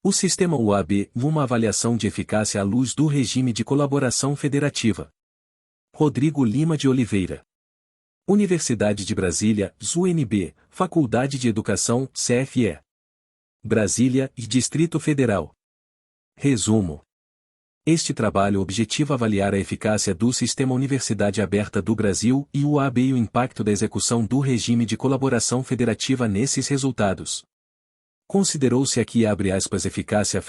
O sistema UAB, uma avaliação de eficácia à luz do regime de colaboração federativa. Rodrigo Lima de Oliveira. Universidade de Brasília, UNB, Faculdade de Educação, CFE. Brasília e Distrito Federal. Resumo. Este trabalho objetiva avaliar a eficácia do Sistema Universidade Aberta do Brasil e o UAB e o impacto da execução do regime de colaboração federativa nesses resultados. Considerou-se aqui eficácia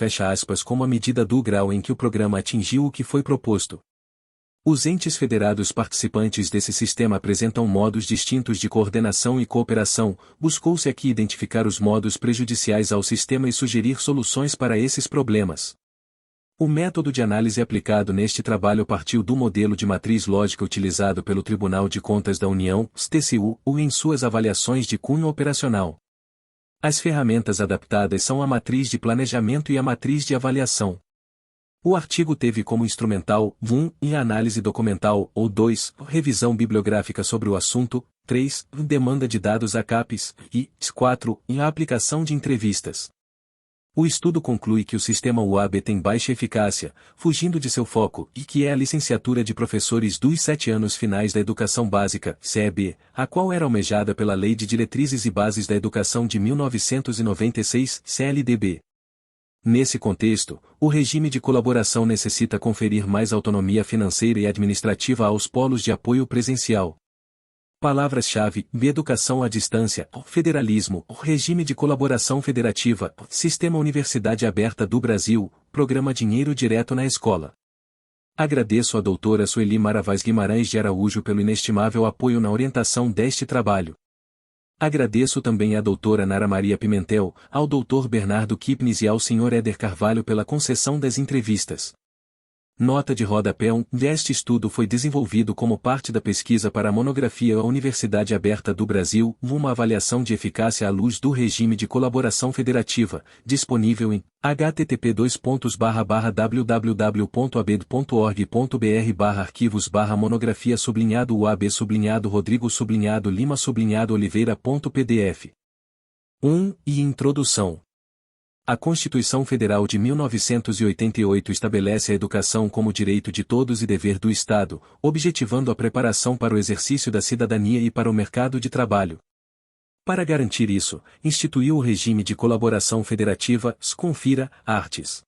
como a medida do grau em que o programa atingiu o que foi proposto. Os entes federados participantes desse sistema apresentam modos distintos de coordenação e cooperação. Buscou-se aqui identificar os modos prejudiciais ao sistema e sugerir soluções para esses problemas. O método de análise aplicado neste trabalho partiu do modelo de matriz lógica utilizado pelo Tribunal de Contas da União, TCU, em suas avaliações de cunho operacional. As ferramentas adaptadas são a matriz de planejamento e a matriz de avaliação. O artigo teve como instrumental 1. Em análise documental, ou 2. Revisão bibliográfica sobre o assunto, 3. Demanda de dados a CAPES, e 4. Em aplicação de entrevistas. O estudo conclui que o sistema UAB tem baixa eficácia, fugindo de seu foco, e que é a licenciatura de professores dos 7 anos finais da educação básica, CEB, a qual era almejada pela Lei de Diretrizes e Bases da Educação de 1996, CLDB. Nesse contexto, o regime de colaboração necessita conferir mais autonomia financeira e administrativa aos polos de apoio presencial. Palavras-chave: educação à distância, federalismo, regime de colaboração federativa, Sistema Universidade Aberta do Brasil, Programa Dinheiro Direto na Escola. Agradeço à doutora Sueli Maravaz Guimarães de Araújo pelo inestimável apoio na orientação deste trabalho. Agradeço também à doutora Nara Maria Pimentel, ao doutor Bernardo Kipnis e ao senhor Éder Carvalho pela concessão das entrevistas. Nota de rodapé: este estudo foi desenvolvido como parte da pesquisa para a monografia A Universidade Aberta do Brasil, uma avaliação de eficácia à luz do regime de colaboração federativa, disponível em http://www.abed.org.br/arquivos/monografia-Rodrigo-Lima-Oliveira.pdf. 1. E Introdução. A Constituição Federal de 1988 estabelece a educação como direito de todos e dever do Estado, objetivando a preparação para o exercício da cidadania e para o mercado de trabalho. Para garantir isso, instituiu o regime de colaboração federativa, confira, arts.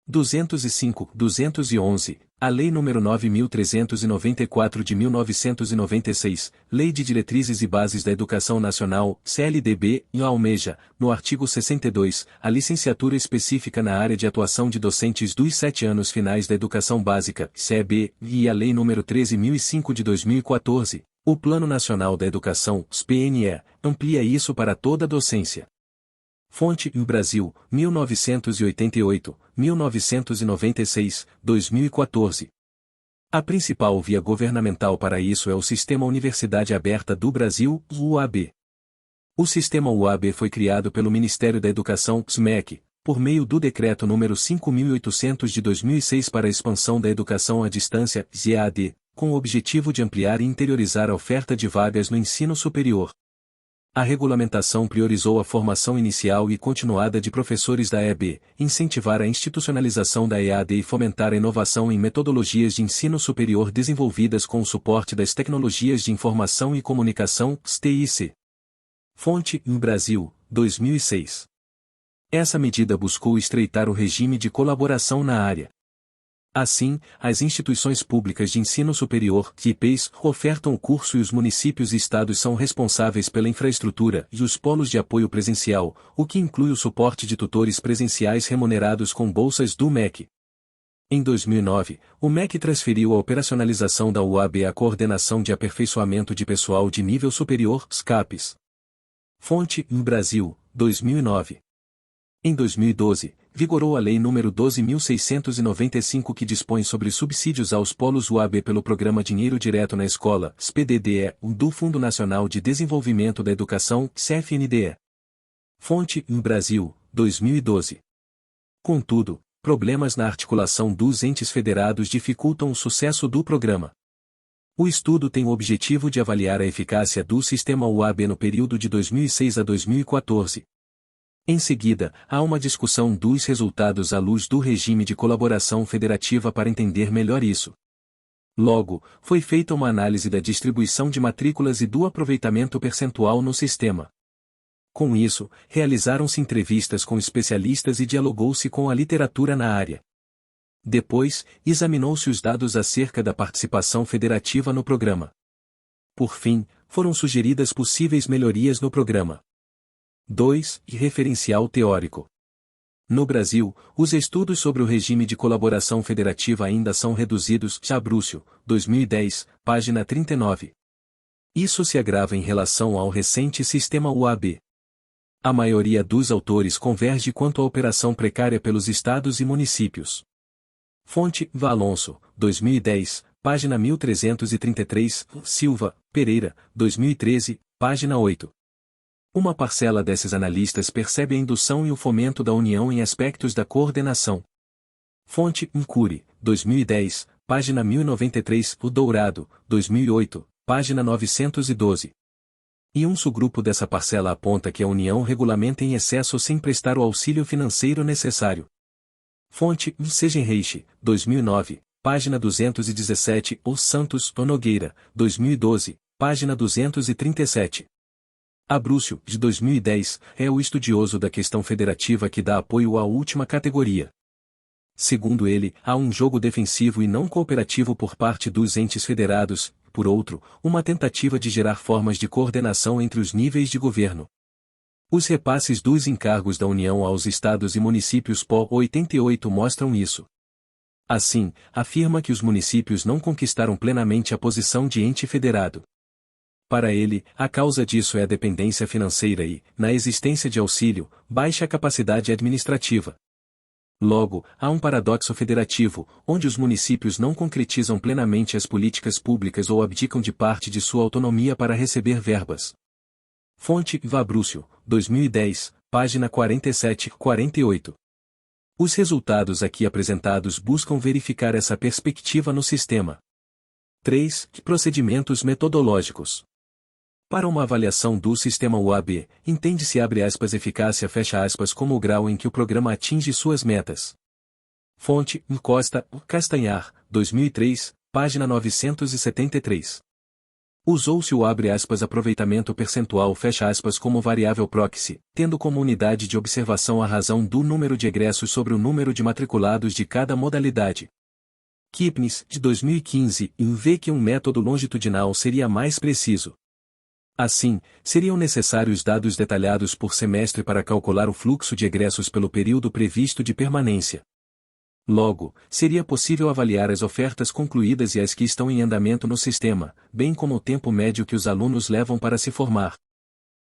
205, 211, a Lei nº 9.394 de 1996, Lei de Diretrizes e Bases da Educação Nacional, CLDB, e almeja, no artigo 62, a licenciatura específica na área de atuação de docentes dos 7 anos finais da educação básica, CEB, e a Lei nº 13.005 de 2014, o Plano Nacional da Educação, PNE, amplia isso para toda a docência. Fonte: Brasil, 1988, 1996, 2014. A principal via governamental para isso é o Sistema Universidade Aberta do Brasil, UAB. O sistema UAB foi criado pelo Ministério da Educação, SMEC, por meio do Decreto nº 5.800 de 2006 para a expansão da educação à distância, EAD, com o objetivo de ampliar e interiorizar a oferta de vagas no ensino superior. A regulamentação priorizou a formação inicial e continuada de professores da EB, incentivar a institucionalização da EAD e fomentar a inovação em metodologias de ensino superior desenvolvidas com o suporte das tecnologias de informação e comunicação, TIC. Fonte: Brasil, 2006. Essa medida buscou estreitar o regime de colaboração na área. Assim, as instituições públicas de ensino superior, IPEs, ofertam o curso e os municípios e estados são responsáveis pela infraestrutura e os polos de apoio presencial, o que inclui o suporte de tutores presenciais remunerados com bolsas do MEC. Em 2009, o MEC transferiu a operacionalização da UAB à Coordenação de Aperfeiçoamento de Pessoal de Nível Superior, CAPES. Fonte: Brasil, 2009. Em 2012, vigorou a Lei nº 12.695 que dispõe sobre subsídios aos polos UAB pelo Programa Dinheiro Direto na Escola, PDDE, do Fundo Nacional de Desenvolvimento da Educação, CFNDE. Fonte: Brasil, 2012. Contudo, problemas na articulação dos entes federados dificultam o sucesso do programa. O estudo tem o objetivo de avaliar a eficácia do sistema UAB no período de 2006 a 2014. Em seguida, há uma discussão dos resultados à luz do regime de colaboração federativa para entender melhor isso. Logo, foi feita uma análise da distribuição de matrículas e do aproveitamento percentual no sistema. Com isso, realizaram-se entrevistas com especialistas e dialogou-se com a literatura na área. Depois, examinou-se os dados acerca da participação federativa no programa. Por fim, foram sugeridas possíveis melhorias no programa. 2. Referencial teórico. No Brasil, os estudos sobre o regime de colaboração federativa ainda são reduzidos. Abrúcio, 2010, página 39. Isso se agrava em relação ao recente sistema UAB. A maioria dos autores converge quanto à operação precária pelos estados e municípios. Fonte: Valonso, 2010, página 1333, Silva, Pereira, 2013, página 8. Uma parcela desses analistas percebe a indução e o fomento da união em aspectos da coordenação. Fonte: Incuri, 2010, página 1093, O Dourado, 2008, página 912. E um subgrupo dessa parcela aponta que a união regulamenta em excesso sem prestar o auxílio financeiro necessário. Fonte: Segenreich, 2009, página 217, O Santos, O Nogueira, 2012, página 237. Abrúcio, de 2010, é o estudioso da questão federativa que dá apoio à última categoria. Segundo ele, há um jogo defensivo e não cooperativo por parte dos entes federados, por outro, uma tentativa de gerar formas de coordenação entre os níveis de governo. Os repasses dos encargos da União aos estados e municípios PO 88 mostram isso. Assim, afirma que os municípios não conquistaram plenamente a posição de ente federado. Para ele, a causa disso é a dependência financeira e, na existência de auxílio, baixa capacidade administrativa. Logo, há um paradoxo federativo, onde os municípios não concretizam plenamente as políticas públicas ou abdicam de parte de sua autonomia para receber verbas. Fonte: Vabrúcio, 2010, página 47-48. Os resultados aqui apresentados buscam verificar essa perspectiva no sistema. 3. Procedimentos metodológicos. Para uma avaliação do sistema UAB, entende-se eficácia como o grau em que o programa atinge suas metas. Fonte: Costa, Castanhar, 2003, página 973. Usou-se o aproveitamento percentual como variável proxy, tendo como unidade de observação a razão do número de egressos sobre o número de matriculados de cada modalidade. Kipnis, de 2015, vê que um método longitudinal seria mais preciso. Assim, seriam necessários dados detalhados por semestre para calcular o fluxo de egressos pelo período previsto de permanência. Logo, seria possível avaliar as ofertas concluídas e as que estão em andamento no sistema, bem como o tempo médio que os alunos levam para se formar.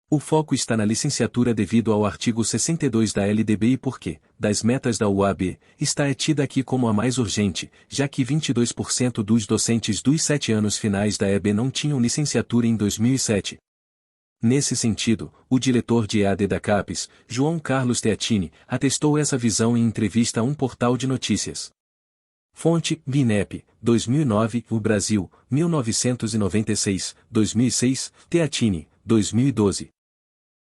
O foco está na licenciatura devido ao artigo 62 da LDB e porque, das metas da UAB, está tida aqui como a mais urgente, já que 22% dos docentes dos 7 anos finais da EB não tinham licenciatura em 2007. Nesse sentido, o diretor de EAD da CAPES, João Carlos Teatini, atestou essa visão em entrevista a um portal de notícias. Fonte: BINEP, 2009, O Brasil, 1996, 2006, Teatini, 2012.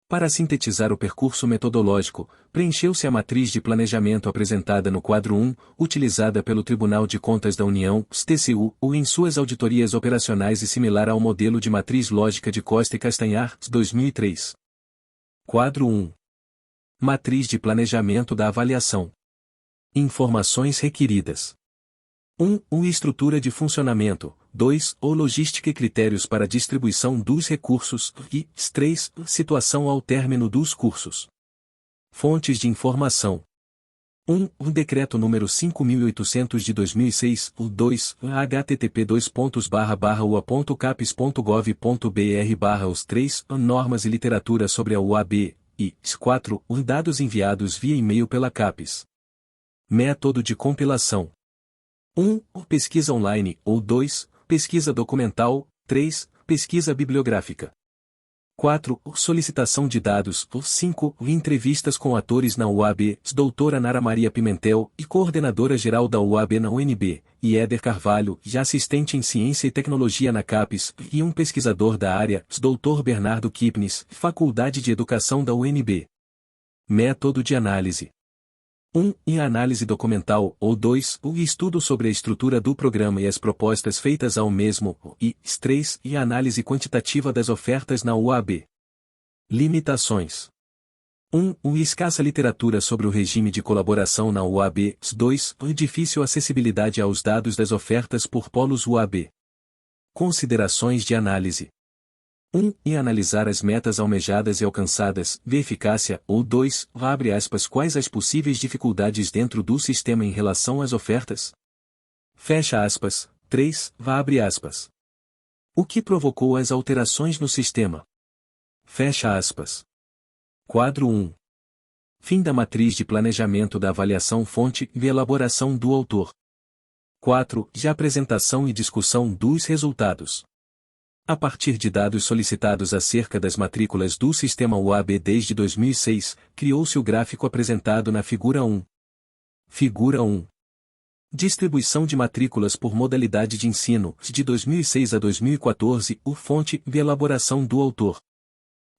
Para sintetizar o percurso metodológico, preencheu-se a matriz de planejamento apresentada no quadro 1, utilizada pelo Tribunal de Contas da União, TCU, ou em suas auditorias operacionais e similar ao modelo de matriz lógica de Costa e Castanhar, 2003. Quadro 1. Matriz de planejamento da avaliação. Informações requeridas. 1. Estrutura de funcionamento. 2. Logística e critérios para distribuição dos recursos. E 3. Situação ao término dos cursos. Fontes de informação. 1. Decreto número 5.800 de 2006. 2. http://ua.capes.gov.br/os 3. Normas e literatura sobre a UAB. E 4. Dados enviados via e-mail pela CAPES. Método de compilação. 1. Pesquisa online, ou 2. Pesquisa documental, 3. Pesquisa bibliográfica. 4. Solicitação de dados, 5. Entrevistas com atores na UAB, doutora Nara Maria Pimentel, e coordenadora-geral da UAB na UNB, e Éder Carvalho, já assistente em Ciência e Tecnologia na CAPES, e um pesquisador da área, Dr. Bernardo Kipnis, Faculdade de Educação da UNB. Método de análise. 1. E a análise documental, ou 2. O estudo sobre a estrutura do programa e as propostas feitas ao mesmo, e 3. E a análise quantitativa das ofertas na UAB. Limitações. 1. O escassa literatura sobre o regime de colaboração na UAB. 2. Difícil acessibilidade aos dados das ofertas por polos UAB. Considerações de análise. 1. E analisar as metas almejadas e alcançadas, de eficácia, ou 2. Quais as possíveis dificuldades dentro do sistema em relação às ofertas? 3. O que provocou as alterações no sistema? Quadro 1. Fim da matriz de planejamento da avaliação fonte e elaboração do autor. 4. De apresentação e discussão dos resultados. A partir de dados solicitados acerca das matrículas do sistema UAB desde 2006, criou-se o gráfico apresentado na figura 1. Figura 1. Distribuição de matrículas por modalidade de ensino, de 2006 a 2014, fonte e elaboração do autor.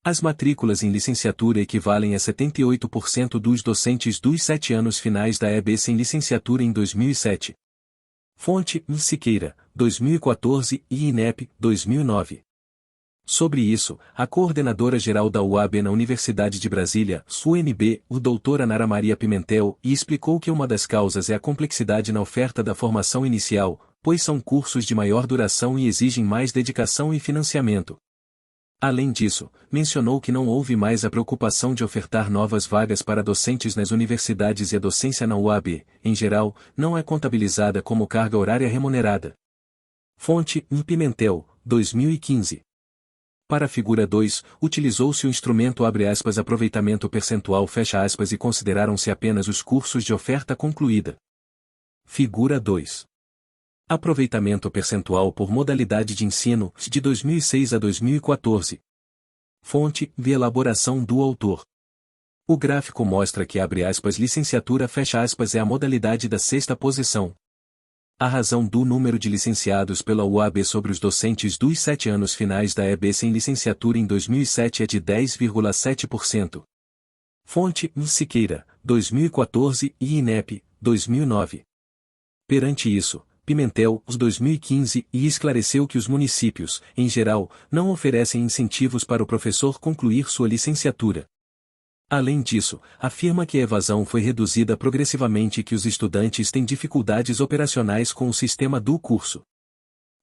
As matrículas em licenciatura equivalem a 78% dos docentes dos 7 anos finais da EB sem licenciatura em 2007. Fonte: Siqueira, 2014 e INEP, 2009. Sobre isso, a coordenadora-geral da UAB na Universidade de Brasília, UNB, doutora Nara Maria Pimentel, explicou que uma das causas é a complexidade na oferta da formação inicial, pois são cursos de maior duração e exigem mais dedicação e financiamento. Além disso, mencionou que não houve mais a preocupação de ofertar novas vagas para docentes nas universidades e a docência na UAB, em geral, não é contabilizada como carga horária remunerada. Fonte: Pimentel, 2015. Para a figura 2, utilizou-se o instrumento aproveitamento percentual e consideraram-se apenas os cursos de oferta concluída. Figura 2. Aproveitamento percentual por modalidade de ensino, de 2006 a 2014. Fonte: elaboração do autor. O gráfico mostra que licenciatura é a modalidade da sexta posição. A razão do número de licenciados pela UAB sobre os docentes dos 7 anos finais da EB sem licenciatura em 2007 é de 10,7%. Fonte: Siqueira, 2014 e INEP, 2009. Perante isso, Pimentel, 2015, esclareceu que os municípios, em geral, não oferecem incentivos para o professor concluir sua licenciatura. Além disso, afirma que a evasão foi reduzida progressivamente e que os estudantes têm dificuldades operacionais com o sistema do curso.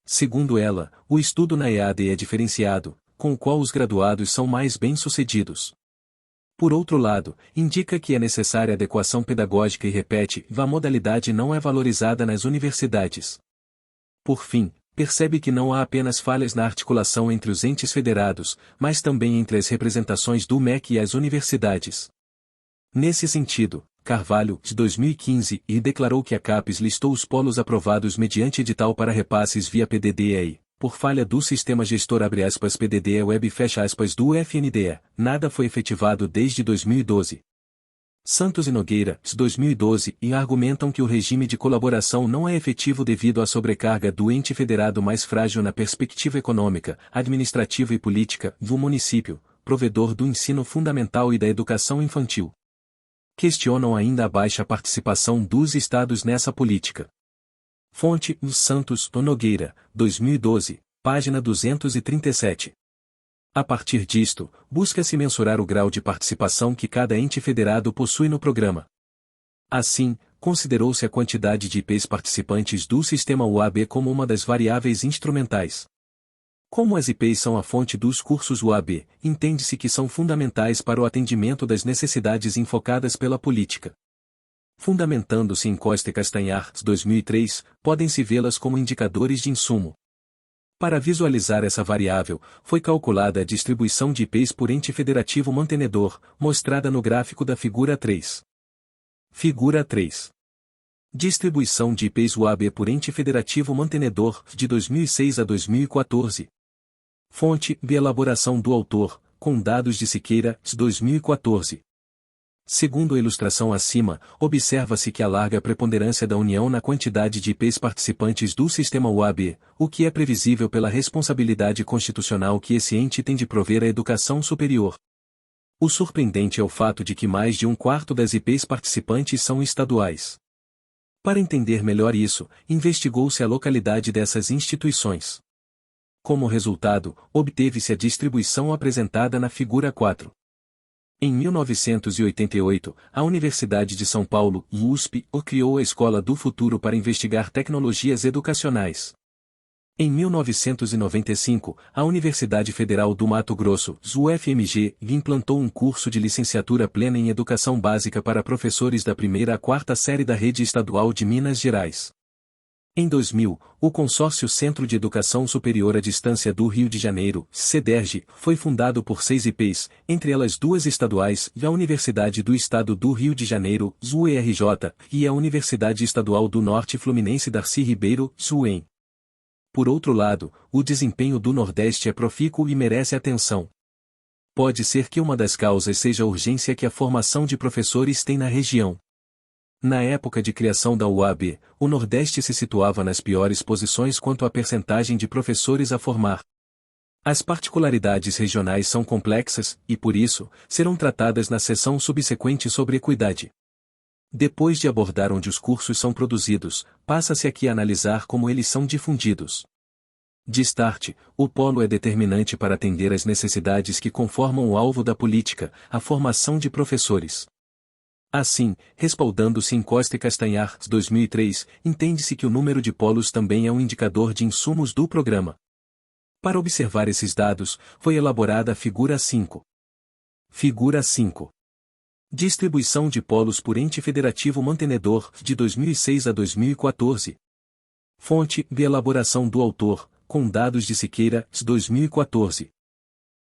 Segundo ela, o estudo na EAD é diferenciado, com o qual os graduados são mais bem-sucedidos. Por outro lado, indica que é necessária adequação pedagógica e repete, a modalidade não é valorizada nas universidades. Por fim, percebe que não há apenas falhas na articulação entre os entes federados, mas também entre as representações do MEC e as universidades. Nesse sentido, Carvalho, de 2015, declarou que a CAPES listou os polos aprovados mediante edital para repasses via PDD por falha do sistema gestor PDD web do FNDE, nada foi efetivado desde 2012. Santos e Nogueira, 2012, argumentam que o regime de colaboração não é efetivo devido à sobrecarga do ente federado mais frágil na perspectiva econômica, administrativa e política, do município, provedor do ensino fundamental e da educação infantil. Questionam ainda a baixa participação dos estados nessa política. Fonte: Santos e Nogueira, 2012, página 237. A partir disto, busca-se mensurar o grau de participação que cada ente federado possui no programa. Assim, considerou-se a quantidade de IPs participantes do sistema UAB como uma das variáveis instrumentais. Como as IPs são a fonte dos cursos UAB, entende-se que são fundamentais para o atendimento das necessidades enfocadas pela política. Fundamentando-se em Costa e Castanhar, 2003, podem-se vê-las como indicadores de insumo. Para visualizar essa variável, foi calculada a distribuição de IPs por ente federativo mantenedor, mostrada no gráfico da figura 3. Figura 3. Distribuição de IPs UAB por ente federativo mantenedor, de 2006 a 2014. Fonte: elaboração do autor, com dados de Siqueira, 2014. Segundo a ilustração acima, observa-se que há larga preponderância da União na quantidade de IPs participantes do sistema UAB, o que é previsível pela responsabilidade constitucional que esse ente tem de prover à educação superior. O surpreendente é o fato de que mais de um quarto das IPs participantes são estaduais. Para entender melhor isso, investigou-se a localidade dessas instituições. Como resultado, obteve-se a distribuição apresentada na figura 4. Em 1988, a Universidade de São Paulo, USP, criou a Escola do Futuro para investigar tecnologias educacionais. Em 1995, a Universidade Federal do Mato Grosso, UFMG, implantou um curso de licenciatura plena em Educação Básica para professores da primeira à quarta série da Rede Estadual de Minas Gerais. Em 2000, o Consórcio Centro de Educação Superior à Distância do Rio de Janeiro, CEDERJ, foi fundado por 6 IPs, entre elas 2 estaduais, e a Universidade do Estado do Rio de Janeiro, UERJ, e a Universidade Estadual do Norte Fluminense Darcy Ribeiro, UEM. Por outro lado, o desempenho do Nordeste é profícuo e merece atenção. Pode ser que uma das causas seja a urgência que a formação de professores tem na região. Na época de criação da UAB, o Nordeste se situava nas piores posições quanto à percentagem de professores a formar. As particularidades regionais são complexas, e por isso, serão tratadas na seção subsequente sobre equidade. Depois de abordar onde os cursos são produzidos, passa-se aqui a analisar como eles são difundidos. De start, o polo é determinante para atender às necessidades que conformam o alvo da política, a formação de professores. Assim, respaldando-se em Costa e Castanhar, 2003, entende-se que o número de polos também é um indicador de insumos do programa. Para observar esses dados, foi elaborada a figura 5. Figura 5. Distribuição de polos por ente federativo mantenedor, de 2006 a 2014. Fonte de elaboração do autor, com dados de Siqueira, 2014.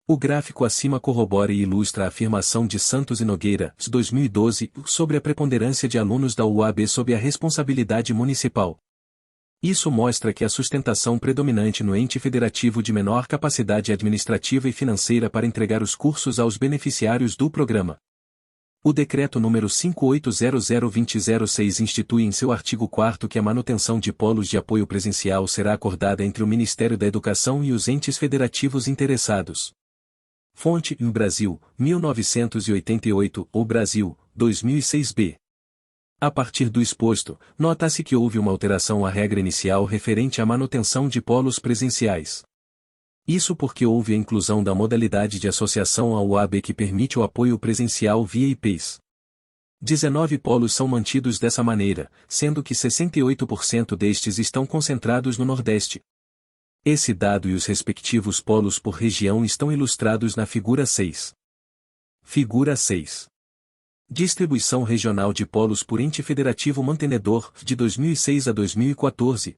O gráfico acima corrobora e ilustra a afirmação de Santos e Nogueira, 2012, sobre a preponderância de alunos da UAB sob a responsabilidade municipal. Isso mostra que a sustentação predominante no ente federativo de menor capacidade administrativa e financeira para entregar os cursos aos beneficiários do programa. O Decreto número 5800-2006 institui em seu artigo 4º que a manutenção de polos de apoio presencial será acordada entre o Ministério da Educação e os entes federativos interessados. Fonte: Brasil, 1988, ou Brasil, 2006b. A partir do exposto, nota-se que houve uma alteração à regra inicial referente à manutenção de polos presenciais. Isso porque houve a inclusão da modalidade de associação à UAB que permite o apoio presencial via IPs. 19 polos são mantidos dessa maneira, sendo que 68% destes estão concentrados no Nordeste. Esse dado e os respectivos polos por região estão ilustrados na figura 6. Figura 6. Distribuição regional de polos por ente federativo mantenedor, de 2006 a 2014.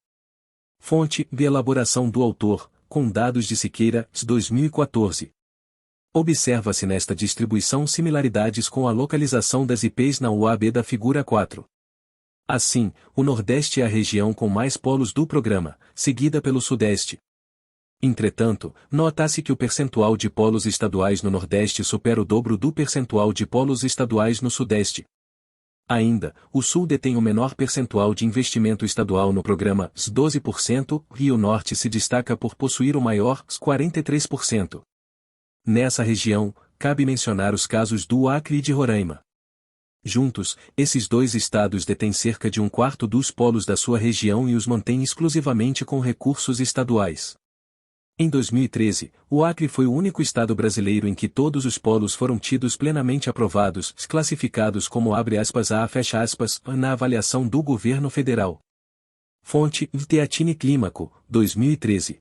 Fonte: de elaboração do autor, com dados de Siqueira, 2014. Observa-se nesta distribuição similaridades com a localização das IPs na UAB da figura 4. Assim, o Nordeste é a região com mais polos do programa, seguida pelo Sudeste. Entretanto, nota-se que o percentual de polos estaduais no Nordeste supera o dobro do percentual de polos estaduais no Sudeste. Ainda, o Sul detém o menor percentual de investimento estadual no programa, 12%, e o Norte se destaca por possuir o maior, 43%. Nessa região, cabe mencionar os casos do Acre e de Roraima. Juntos, esses dois estados detêm cerca de um quarto dos polos da sua região e os mantêm exclusivamente com recursos estaduais. Em 2013, o Acre foi o único estado brasileiro em que todos os polos foram tidos plenamente aprovados, classificados como *A*, na avaliação do governo federal. Fonte: Teatine Clímaco, 2013.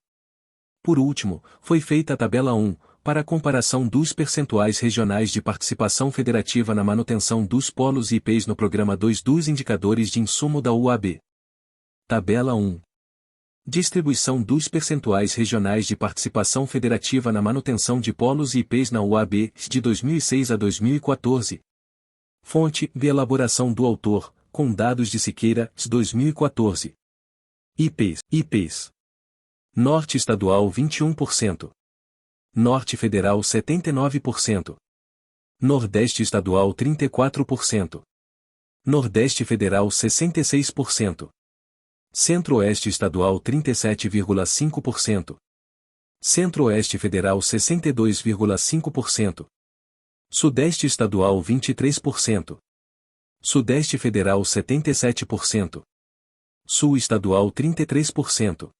Por último, foi feita a tabela 1, para a comparação dos percentuais regionais de participação federativa na manutenção dos polos e IPs no programa 2 dos indicadores de insumo da UAB. Tabela 1. Distribuição dos percentuais regionais de participação federativa na manutenção de polos e IPs na UAB, de 2006 a 2014. Fonte: de elaboração do autor, com dados de Siqueira, 2014. IPs. Norte Estadual 21%. Norte Federal 79%. Nordeste Estadual 34%. Nordeste Federal 66%. Centro-Oeste Estadual 37,5%. Centro-Oeste Federal 62,5%. Sudeste Estadual 23%. Sudeste Federal 77%. Sul Estadual 33%.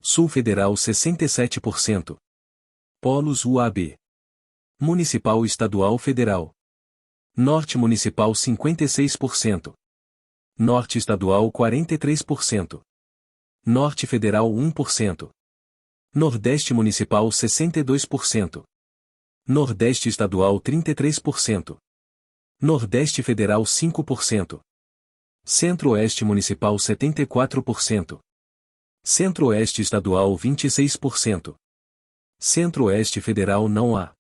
Sul Federal 67%. Polos UAB. Municipal Estadual Federal. Norte Municipal 56%. Norte Estadual 43%. Norte Federal 1%. Nordeste Municipal 62%. Nordeste Estadual 33%. Nordeste Federal 5%. Centro-Oeste Municipal 74%. Centro-Oeste Estadual 26%. Centro-Oeste Federal não há.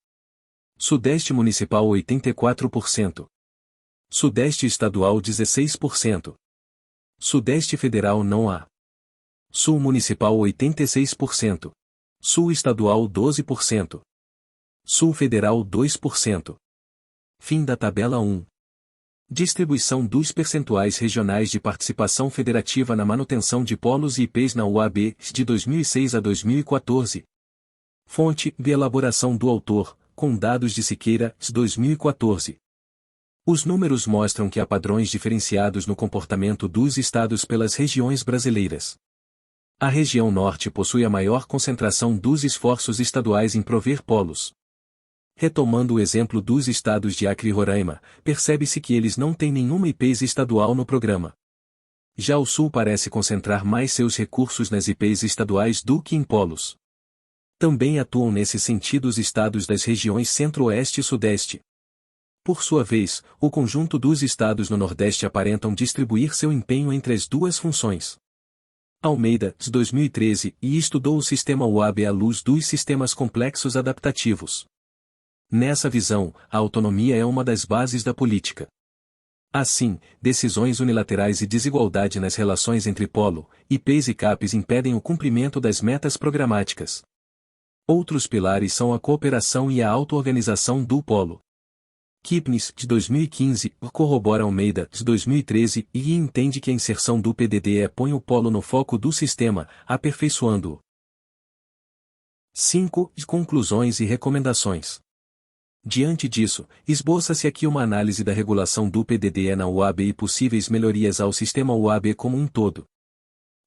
Sudeste Municipal 84%. Sudeste Estadual 16%. Sudeste Federal não há. Sul Municipal 86%. Sul Estadual 12%. Sul Federal 2%. Fim da tabela 1. Distribuição dos percentuais regionais de participação federativa na manutenção de polos e IPs na UAB, de 2006 a 2014. Fonte: elaboração do autor, com dados de Siqueira, 2014. Os números mostram que há padrões diferenciados no comportamento dos estados pelas regiões brasileiras. A região norte possui a maior concentração dos esforços estaduais em prover polos. Retomando o exemplo dos estados de Acre e Roraima, percebe-se que eles não têm nenhuma IPs estadual no programa. Já o Sul parece concentrar mais seus recursos nas IPs estaduais do que em polos. Também atuam nesse sentido os estados das regiões Centro-Oeste e Sudeste. Por sua vez, o conjunto dos estados no Nordeste aparentam distribuir seu empenho entre as duas funções. Almeida, 2013, e estudou o sistema UAB à luz dos sistemas complexos adaptativos. Nessa visão, a autonomia é uma das bases da política. Assim, decisões unilaterais e desigualdade nas relações entre polo, IPs e CAPs impedem o cumprimento das metas programáticas. Outros pilares são a cooperação e a auto-organização do polo. Kipnis, de 2015, corrobora Almeida, de 2013, e entende que a inserção do PDD põe o polo no foco do sistema, aperfeiçoando-o. 5. Conclusões e recomendações. Diante disso, esboça-se aqui uma análise da regulação do PDD na UAB e possíveis melhorias ao sistema UAB como um todo.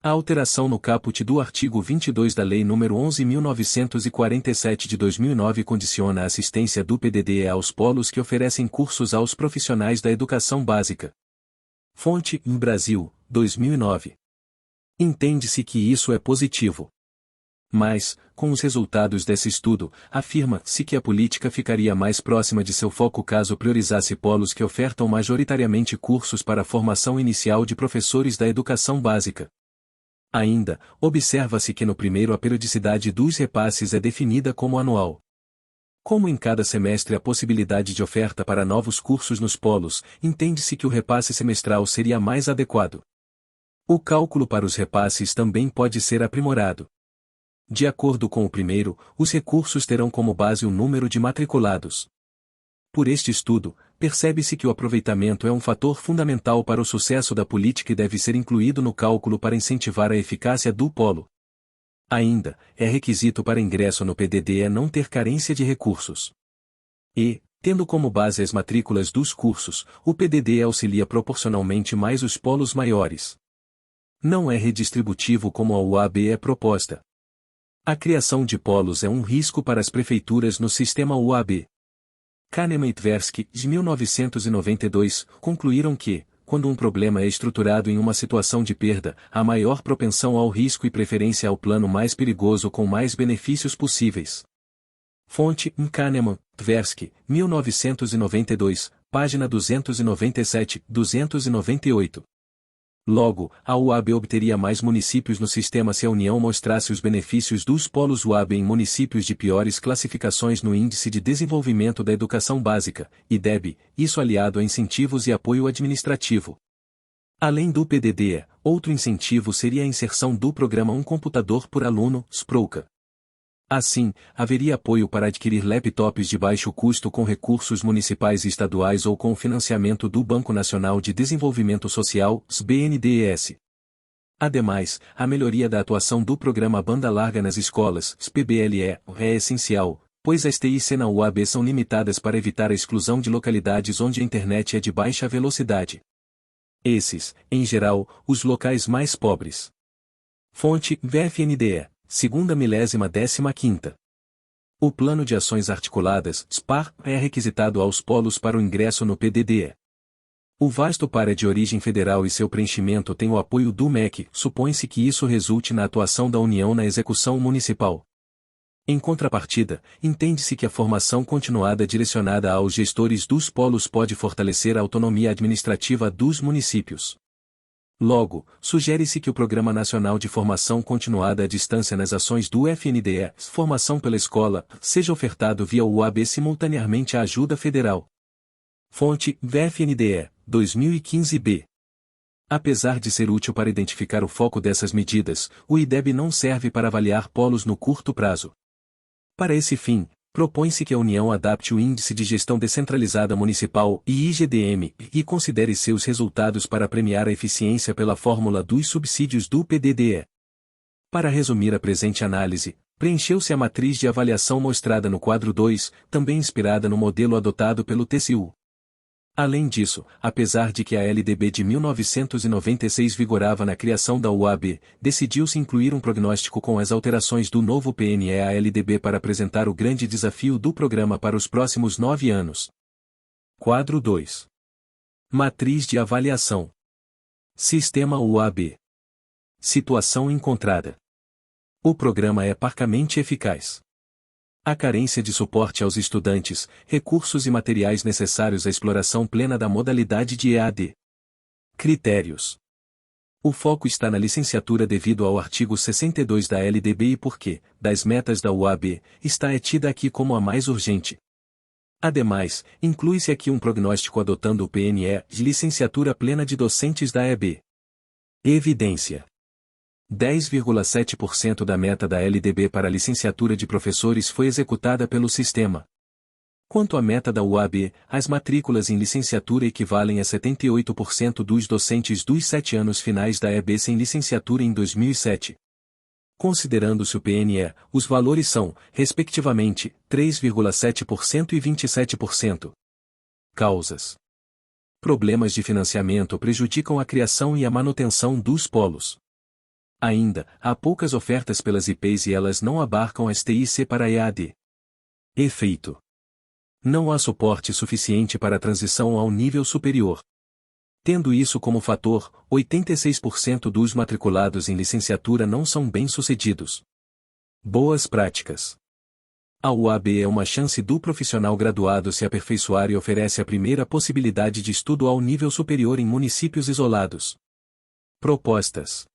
A alteração no caput do artigo 22 da Lei nº 11.947 de 2009 condiciona a assistência do PDD aos polos que oferecem cursos aos profissionais da educação básica. Fonte: Brasil, 2009. Entende-se que isso é positivo. Mas, com os resultados desse estudo, afirma-se que a política ficaria mais próxima de seu foco caso priorizasse polos que ofertam majoritariamente cursos para a formação inicial de professores da educação básica. Ainda, observa-se que no primeiro a periodicidade dos repasses é definida como anual. Como em cada semestre há possibilidade de oferta para novos cursos nos polos, entende-se que o repasse semestral seria mais adequado. O cálculo para os repasses também pode ser aprimorado. De acordo com o primeiro, os recursos terão como base o número de matriculados. Por este estudo, percebe-se que o aproveitamento é um fator fundamental para o sucesso da política e deve ser incluído no cálculo para incentivar a eficácia do polo. Ainda, é requisito para ingresso no PDD não ter carência de recursos. E, tendo como base as matrículas dos cursos, o PDD auxilia proporcionalmente mais os polos maiores. Não é redistributivo como a UAB é proposta. A criação de polos é um risco para as prefeituras no sistema UAB. Kahneman e Tversky, de 1992, concluíram que, quando um problema é estruturado em uma situação de perda, há maior propensão ao risco e preferência ao plano mais perigoso com mais benefícios possíveis. Fonte: Kahneman, Tversky, 1992, página 297-298. Logo, a UAB obteria mais municípios no sistema se a União mostrasse os benefícios dos polos UAB em municípios de piores classificações no Índice de Desenvolvimento da Educação Básica, IDEB, isso aliado a incentivos e apoio administrativo. Além do PDD, outro incentivo seria a inserção do programa Um Computador por Aluno, SPROCA. Assim, haveria apoio para adquirir laptops de baixo custo com recursos municipais e estaduais ou com financiamento do Banco Nacional de Desenvolvimento Social, BNDES. Ademais, a melhoria da atuação do programa Banda Larga nas escolas, PBLE, é essencial, pois as TIC na UAB são limitadas para evitar a exclusão de localidades onde a internet é de baixa velocidade. Esses, em geral, os locais mais pobres. Fonte: VFNDE, segunda milésima 15ª. O Plano de Ações Articuladas, SPAR, é requisitado aos polos para o ingresso no PDDE. O vasto PAR é de origem federal e seu preenchimento tem o apoio do MEC, supõe-se que isso resulte na atuação da União na execução municipal. Em contrapartida, entende-se que a formação continuada direcionada aos gestores dos polos pode fortalecer a autonomia administrativa dos municípios. Logo, sugere-se que o Programa Nacional de Formação Continuada à Distância nas ações do FNDE, Formação pela Escola, seja ofertado via UAB simultaneamente à ajuda federal. Fonte: VFNDE, 2015b. Apesar de ser útil para identificar o foco dessas medidas, o IDEB não serve para avaliar polos no curto prazo. Para esse fim, propõe-se que a União adapte o Índice de Gestão Descentralizada Municipal (IGDM) e considere seus resultados para premiar a eficiência pela fórmula dos subsídios do PDDE. Para resumir a presente análise, preencheu-se a matriz de avaliação mostrada no quadro 2, também inspirada no modelo adotado pelo TCU. Além disso, apesar de que a LDB de 1996 vigorava na criação da UAB, decidiu-se incluir um prognóstico com as alterações do novo PNE à LDB para apresentar o grande desafio do programa para os próximos 9 anos. Quadro 2. Matriz de avaliação. Sistema UAB. Situação encontrada. O programa é parcamente eficaz. A carência de suporte aos estudantes, recursos e materiais necessários à exploração plena da modalidade de EAD. Critérios. O foco está na licenciatura devido ao artigo 62 da LDB e porque, das metas da UAB, está tida aqui como a mais urgente. Ademais, inclui-se aqui um prognóstico adotando o PNE de licenciatura plena de docentes da EB. Evidência. 10,7% da meta da LDB para a licenciatura de professores foi executada pelo sistema. Quanto à meta da UAB, as matrículas em licenciatura equivalem a 78% dos docentes dos 7 anos finais da EB sem licenciatura em 2007. Considerando-se o PNE, os valores são, respectivamente, 3,7% e 27%. Causas. Problemas de financiamento prejudicam a criação e a manutenção dos polos. Ainda, há poucas ofertas pelas IPs e elas não abarcam as TIC para EAD. Efeito. Não há suporte suficiente para a transição ao nível superior. Tendo isso como fator, 86% dos matriculados em licenciatura não são bem-sucedidos. Boas práticas. A UAB é uma chance do profissional graduado se aperfeiçoar e oferece a primeira possibilidade de estudo ao nível superior em municípios isolados. Propostas.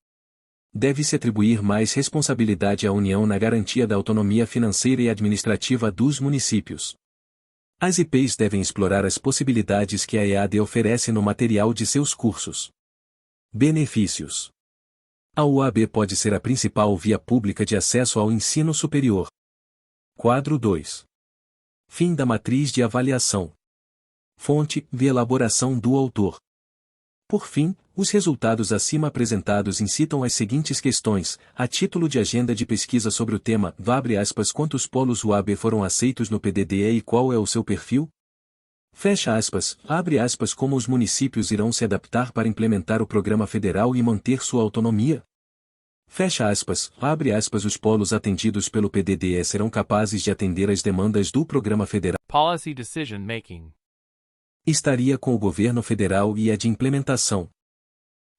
Deve-se atribuir mais responsabilidade à União na garantia da autonomia financeira e administrativa dos municípios. As IPs devem explorar as possibilidades que a EAD oferece no material de seus cursos. Benefícios. A UAB pode ser a principal via pública de acesso ao ensino superior. Quadro 2. Fim da matriz de avaliação. Fonte: elaboração do autor. Por fim, os resultados acima apresentados incitam as seguintes questões, a título de agenda de pesquisa sobre o tema, abre aspas, quantos polos UAB foram aceitos no PDDE e qual é o seu perfil? Fecha aspas, abre aspas, como os municípios irão se adaptar para implementar o programa federal e manter sua autonomia? Fecha aspas, abre aspas, os polos atendidos pelo PDDE serão capazes de atender às demandas do programa federal. Policy Decision Making. Estaria com o governo federal e a de implementação.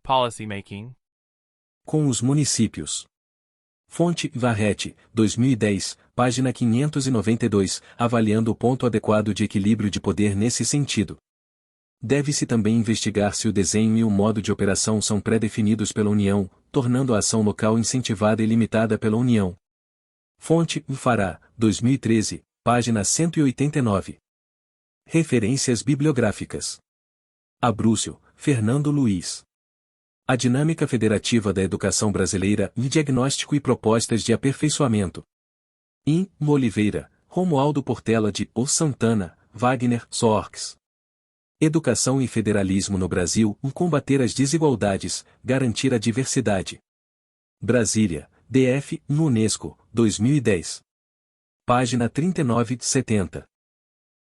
Policy Making. Com os municípios. Fonte: Varrete, 2010, página 592, avaliando o ponto adequado de equilíbrio de poder nesse sentido. Deve-se também investigar se o desenho e o modo de operação são pré-definidos pela União, tornando a ação local incentivada e limitada pela União. Fonte: Fará, 2013, página 189. Referências bibliográficas. Abrúcio, Fernando Luiz. A Dinâmica Federativa da Educação Brasileira, Diagnóstico e Propostas de Aperfeiçoamento. In, Oliveira, Romualdo Portela de O Santana, Wagner, Soarques. Educação e Federalismo no Brasil, combater as desigualdades, garantir a diversidade. Brasília, DF, Unesco, 2010. Página 39-70.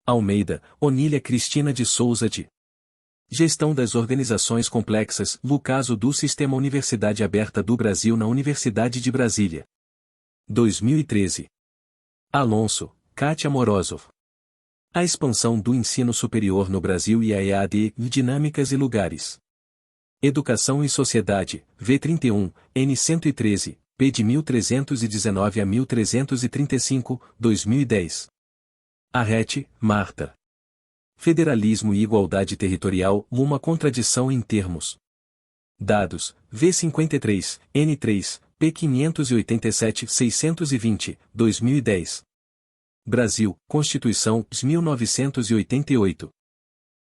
Almeida, Onília Cristina de Souza de Gestão das Organizações Complexas, no caso do Sistema Universidade Aberta do Brasil na Universidade de Brasília. 2013. Alonso, Kátia Morozov. A expansão do ensino superior no Brasil e a EAD, dinâmicas e lugares. Educação e Sociedade, V31, N113, p. de 1319 a 1335, 2010. Arrete, Marta. Federalismo e Igualdade Territorial, uma contradição em termos. Dados, V53, N3, p. 587-620, 2010. Brasil, Constituição, 1988.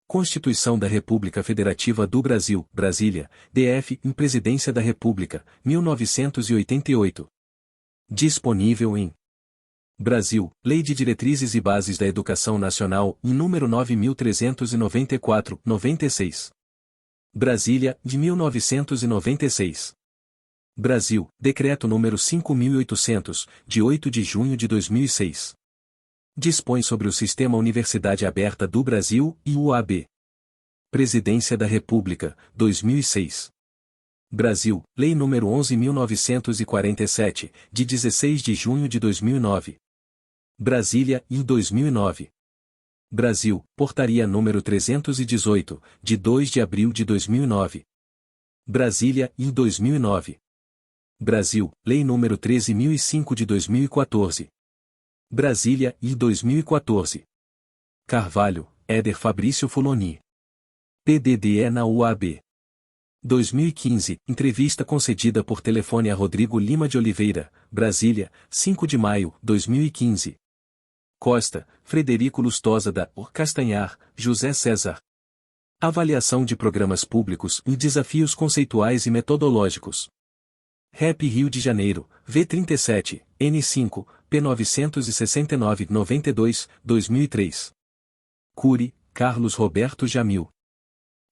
Constituição da República Federativa do Brasil, Brasília, DF, em Presidência da República, 1988. Disponível em Brasil, Lei de Diretrizes e Bases da Educação Nacional, em número 9394, 96. Brasília, de 1996. Brasil, Decreto número 5.800, de 8 de junho de 2006. Dispõe sobre o Sistema Universidade Aberta do Brasil e UAB. Presidência da República, 2006. Brasil, Lei nº 11.947, de 16 de junho de 2009. Brasília, em 2009. Brasil, Portaria número 318, de 2 de abril de 2009. Brasília, em 2009. Brasil, Lei nº 13.005 de 2014. Brasília, em 2014. Carvalho, Éder Fabrício Fuloni. PDDE na UAB. 2015, entrevista concedida por telefone a Rodrigo Lima de Oliveira, Brasília, 5 de maio, 2015. Costa, Frederico Lustosa da Castanhar, José César. Avaliação de programas públicos e desafios conceituais e metodológicos. REP Rio de Janeiro, V37, N5, P969-92, 2003. Cury, Carlos Roberto Jamil.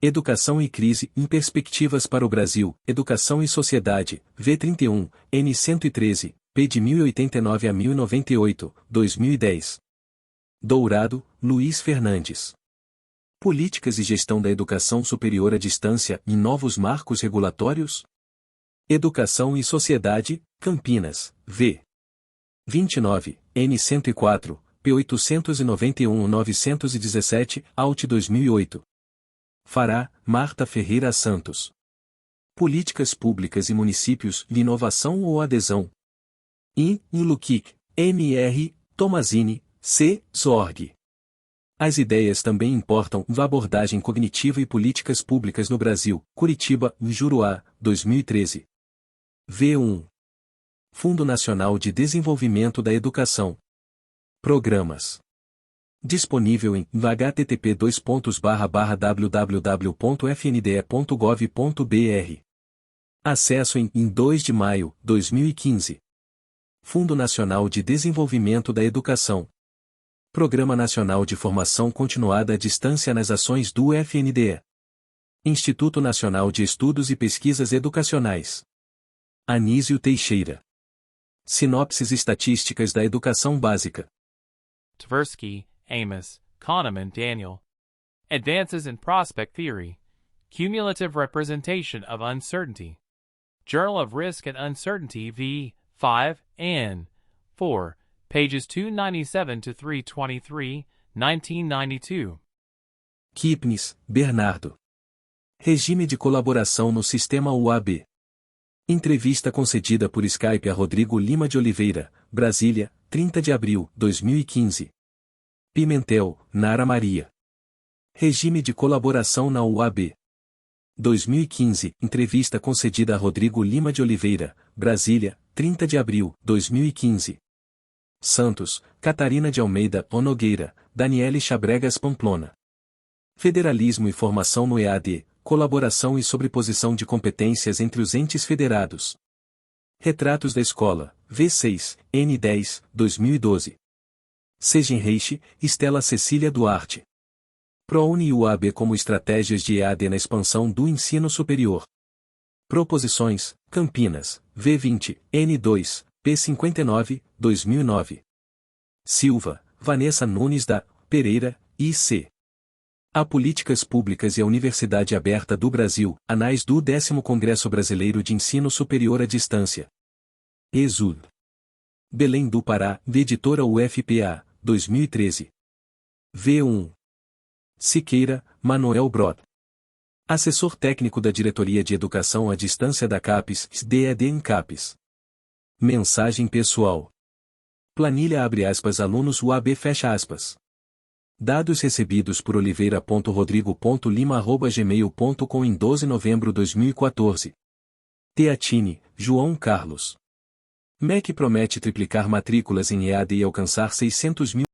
Educação e Crise em Perspectivas para o Brasil, Educação e Sociedade, V31, N113, p. de 1089 a 1098, 2010. Dourado, Luiz Fernandes. Políticas e Gestão da Educação Superior à Distância em Novos Marcos Regulatórios? Educação e Sociedade, Campinas, V. 29, N104, P891-917, Alt 2008. Fará, Marta Ferreira Santos. Políticas Públicas e Municípios de Inovação ou Adesão. In Lukic, M.R., Tomazini, C. Zorg. As ideias também importam. Abordagem cognitiva e políticas públicas no Brasil, Curitiba, Juruá, 2013. V1. Fundo Nacional de Desenvolvimento da Educação. Programas. Disponível em http://www.fnde.gov.br. Acesso em 2 de maio, 2015. Fundo Nacional de Desenvolvimento da Educação. Programa Nacional de Formação Continuada à Distância nas Ações do FNDE. Instituto Nacional de Estudos e Pesquisas Educacionais. Anísio Teixeira. Sinopses estatísticas da educação básica. Tversky, Amos, Kahneman, Daniel. Advances in Prospect Theory. Cumulative Representation of Uncertainty. Journal of Risk and Uncertainty v. 5, n. 4, pages 297 to 323, 1992. Kipnis, Bernardo. Regime de colaboração no Sistema UAB. Entrevista concedida por Skype a Rodrigo Lima de Oliveira, Brasília, 30 de abril, 2015. Pimentel, Nara Maria. Regime de colaboração na UAB. 2015, entrevista concedida a Rodrigo Lima de Oliveira, Brasília, 30 de abril, 2015. Santos, Catarina de Almeida, O Nogueira, Daniele Chabregas Pamplona. Federalismo e Formação no EAD, Colaboração e Sobreposição de Competências entre os Entes Federados. Retratos da Escola, V6, N10, 2012. Segenreich, Estela Cecília Duarte. ProUni e UAB como estratégias de EAD na expansão do ensino superior. Proposições, Campinas, V20, N2, P59, 2009. Silva, Vanessa Nunes da Pereira, IC. A Políticas Públicas e a Universidade Aberta do Brasil, Anais do 10º Congresso Brasileiro de Ensino Superior à Distância. Exul. Belém do Pará, de Editora UFPA, 2013. V1. Siqueira, Manuel Brod. Assessor técnico da Diretoria de Educação à Distância da CAPES, DED CAPES. Mensagem pessoal. Planilha _alunos UAB . Dados recebidos por oliveira.rodrigo.lima@gmail.com em 12 de novembro de 2014. Teatini, João Carlos. MEC promete triplicar matrículas em EAD e alcançar 600 mil